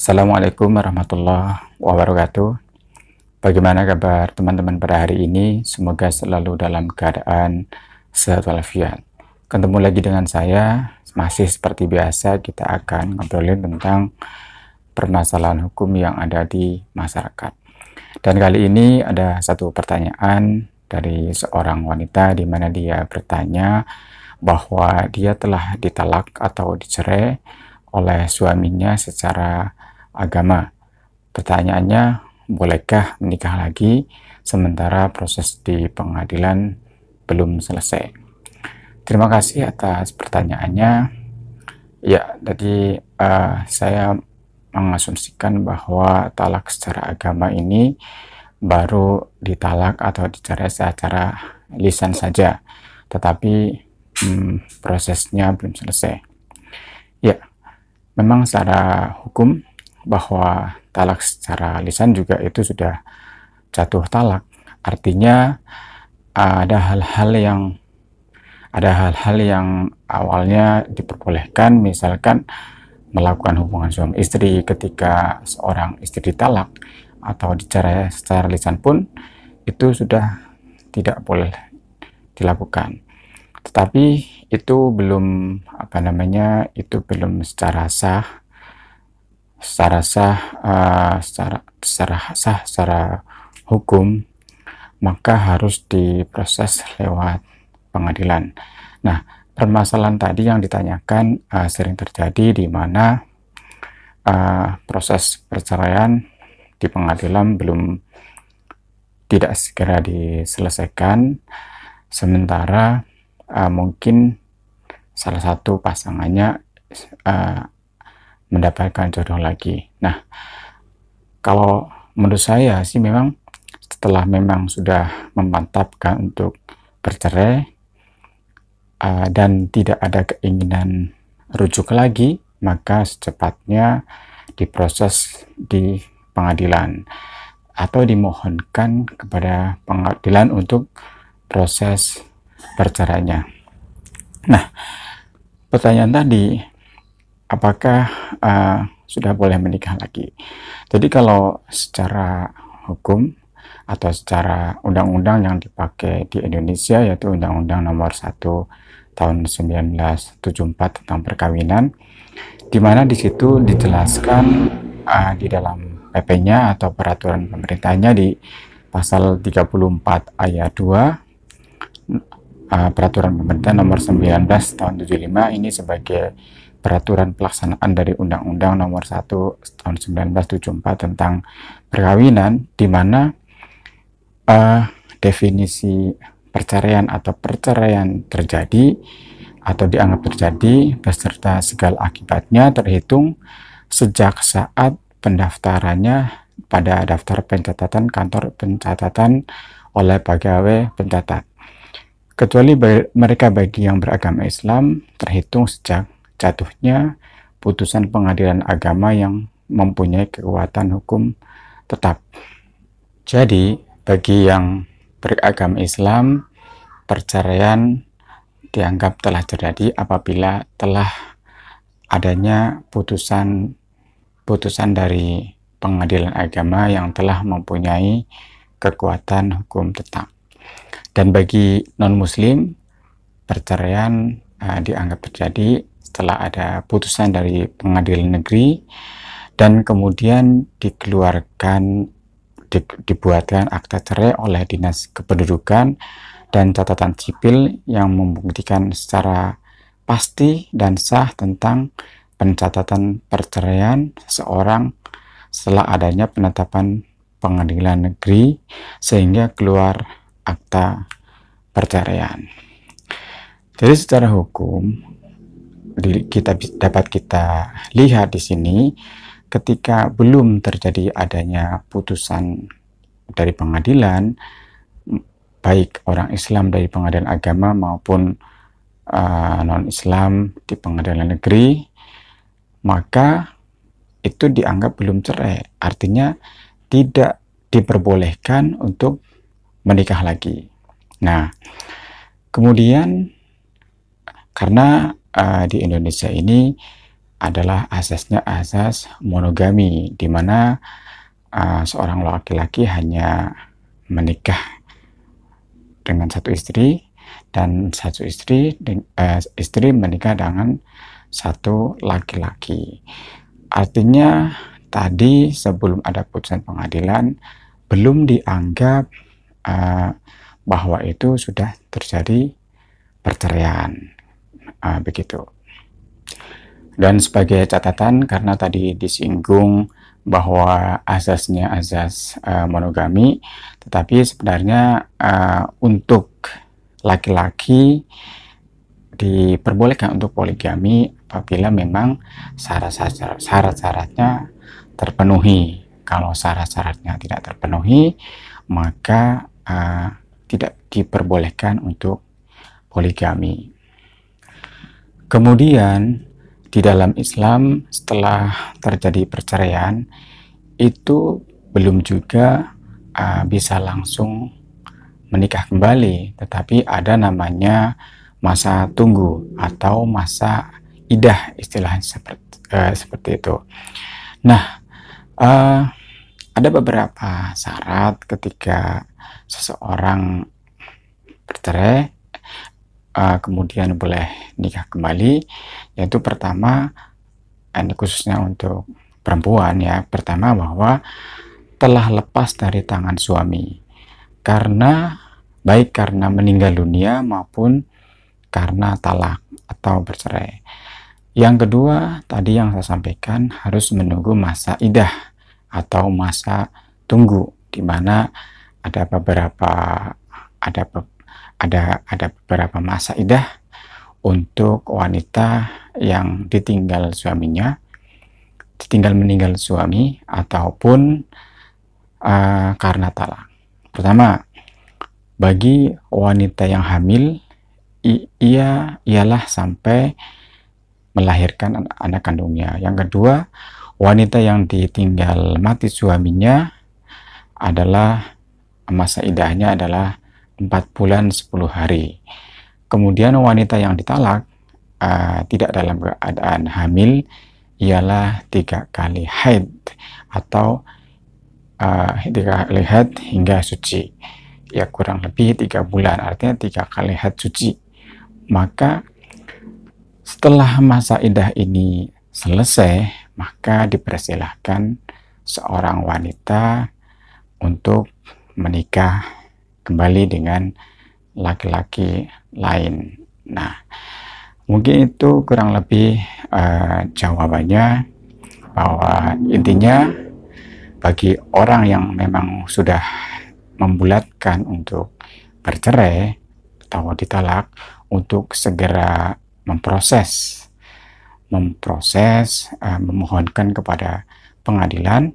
Assalamualaikum warahmatullahi wabarakatuh. Bagaimana kabar teman-teman pada hari ini? Semoga selalu dalam keadaan sehat walafiat. Ketemu lagi dengan saya, masih seperti biasa kita akan ngobrolin tentang permasalahan hukum yang ada di masyarakat. Dan kali ini ada satu pertanyaan dari seorang wanita di mana dia bertanya bahwa dia telah ditalak atau dicerai oleh suaminya secara agama. Pertanyaannya, bolehkah menikah lagi sementara proses di pengadilan belum selesai? Terima kasih atas pertanyaannya. Ya, tadi saya mengasumsikan bahwa talak secara agama ini baru ditalak atau dicerai secara lisan saja, tetapi prosesnya belum selesai. Ya, memang secara hukum bahwa talak secara lisan juga itu sudah jatuh talak. Artinya ada hal-hal yang awalnya diperbolehkan, misalkan melakukan hubungan suami istri. Ketika seorang istri ditalak atau dicerai secara lisan pun itu sudah tidak boleh dilakukan. Tetapi itu belum secara hukum, maka harus diproses lewat pengadilan. Nah, permasalahan tadi yang ditanyakan sering terjadi di mana proses perceraian di pengadilan tidak segera diselesaikan, sementara mungkin salah satu pasangannya mendapatkan jodoh lagi. Nah, kalau menurut saya sih memang setelah memang sudah memantapkan untuk bercerai dan tidak ada keinginan rujuk lagi, maka secepatnya diproses di pengadilan atau dimohonkan kepada pengadilan untuk proses perceraiannya. Nah, pertanyaan tadi, apakah sudah boleh menikah lagi? Jadi kalau secara hukum atau secara undang-undang yang dipakai di Indonesia, yaitu Undang-Undang Nomor 1 Tahun 1974 tentang perkawinan, di mana di situ dijelaskan di dalam PP-nya atau peraturan pemerintahnya di pasal 34 ayat 2 peraturan pemerintah nomor 19 tahun 75 ini sebagai peraturan pelaksanaan dari Undang-Undang nomor 1 tahun 1974 tentang perkawinan, di mana definisi perceraian atau perceraian terjadi atau dianggap terjadi beserta segala akibatnya terhitung sejak saat pendaftarannya pada daftar pencatatan kantor pencatatan oleh pegawai pencatat, kecuali mereka bagi yang beragama Islam, terhitung sejak jatuhnya putusan pengadilan agama yang mempunyai kekuatan hukum tetap. Jadi, bagi yang beragama Islam, perceraian dianggap telah terjadi apabila telah adanya putusan dari pengadilan agama yang telah mempunyai kekuatan hukum tetap. Dan bagi non-muslim, perceraian dianggap terjadi setelah ada putusan dari pengadilan negeri dan kemudian dibuatkan akta cerai oleh Dinas Kependudukan dan catatan sipil yang membuktikan secara pasti dan sah tentang pencatatan perceraian seseorang setelah adanya penetapan pengadilan negeri sehingga keluar akta perceraian. Jadi secara hukum dapat kita lihat di sini, ketika belum terjadi adanya putusan dari pengadilan, baik orang Islam dari pengadilan agama maupun non-Islam di pengadilan negeri, maka itu dianggap belum cerai. Artinya tidak diperbolehkan untuk menikah lagi. Nah, kemudian karena di Indonesia ini adalah asasnya asas monogami, di mana seorang laki-laki hanya menikah dengan satu istri, dan satu istri menikah dengan satu laki-laki. Artinya tadi sebelum ada putusan pengadilan belum dianggap bahwa itu sudah terjadi perceraian, begitu. Dan sebagai catatan, karena tadi disinggung bahwa asasnya asas monogami, tetapi sebenarnya untuk laki-laki diperbolehkan untuk poligami apabila memang syarat-syaratnya terpenuhi. Kalau syarat-syaratnya tidak terpenuhi, maka tidak diperbolehkan untuk poligami. Kemudian di dalam Islam, setelah terjadi perceraian, itu belum juga bisa langsung menikah kembali, tetapi ada namanya masa tunggu atau masa idah, istilahnya seperti itu. Nah, ada beberapa syarat ketika seseorang bercerai kemudian boleh nikah kembali, yaitu pertama, ini khususnya untuk perempuan ya, pertama bahwa telah lepas dari tangan suami, karena baik karena meninggal dunia maupun karena talak atau bercerai. Yang kedua, tadi yang saya sampaikan, harus menunggu masa idah atau masa tunggu, di mana ada beberapa masa idah untuk wanita yang ditinggal meninggal suami ataupun karena talak. Pertama, bagi wanita yang hamil, ialah sampai melahirkan anak kandungnya. Yang kedua, wanita yang ditinggal mati suaminya adalah masa idahnya adalah 4 bulan 10 hari. Kemudian wanita yang ditalak tidak dalam keadaan hamil ialah 3 kali haid atau 3 kali haid hingga suci, ya kurang lebih 3 bulan, artinya 3 kali haid suci. Maka setelah masa idah ini selesai, maka dipersilahkan seorang wanita untuk menikah kembali dengan laki-laki lain. Nah, mungkin itu kurang lebih jawabannya, bahwa intinya bagi orang yang memang sudah membulatkan untuk bercerai atau ditalak, untuk segera memproses, memohonkan kepada pengadilan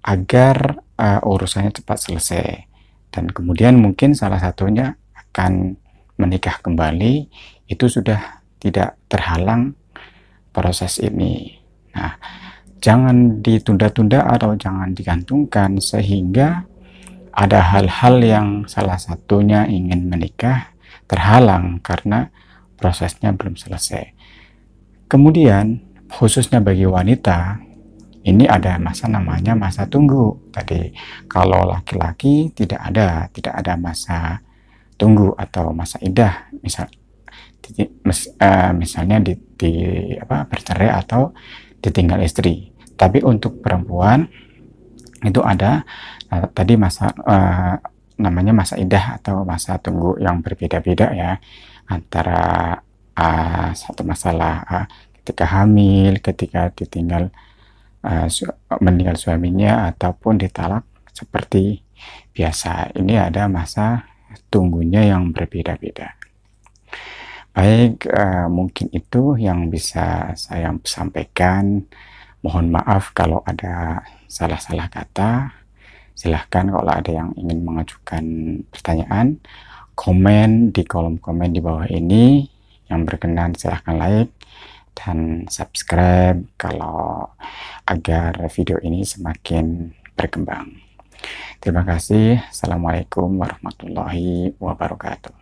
agar urusannya cepat selesai, dan kemudian mungkin salah satunya akan menikah kembali, itu sudah tidak terhalang proses ini. Nah, jangan ditunda-tunda atau jangan digantungkan sehingga ada hal-hal yang salah satunya ingin menikah terhalang karena prosesnya belum selesai. Kemudian khususnya bagi wanita, ini ada namanya masa tunggu. Tadi kalau laki-laki tidak ada masa tunggu atau masa idah, misalnya bercerai atau ditinggal istri. Tapi untuk perempuan itu ada tadi namanya masa idah atau masa tunggu yang berbeda-beda ya, antara satu masalah ketika hamil, ketika ditinggal meninggal suaminya, ataupun ditalak seperti biasa. Ini ada masa tunggunya yang berbeda-beda. Baik, mungkin itu yang bisa saya sampaikan. Mohon maaf kalau ada salah-salah kata. Silahkan kalau ada yang ingin mengajukan pertanyaan, komen di kolom komen di bawah ini. Yang berkenan silahkan like dan subscribe agar video ini semakin berkembang. Terima kasih. Assalamualaikum warahmatullahi wabarakatuh.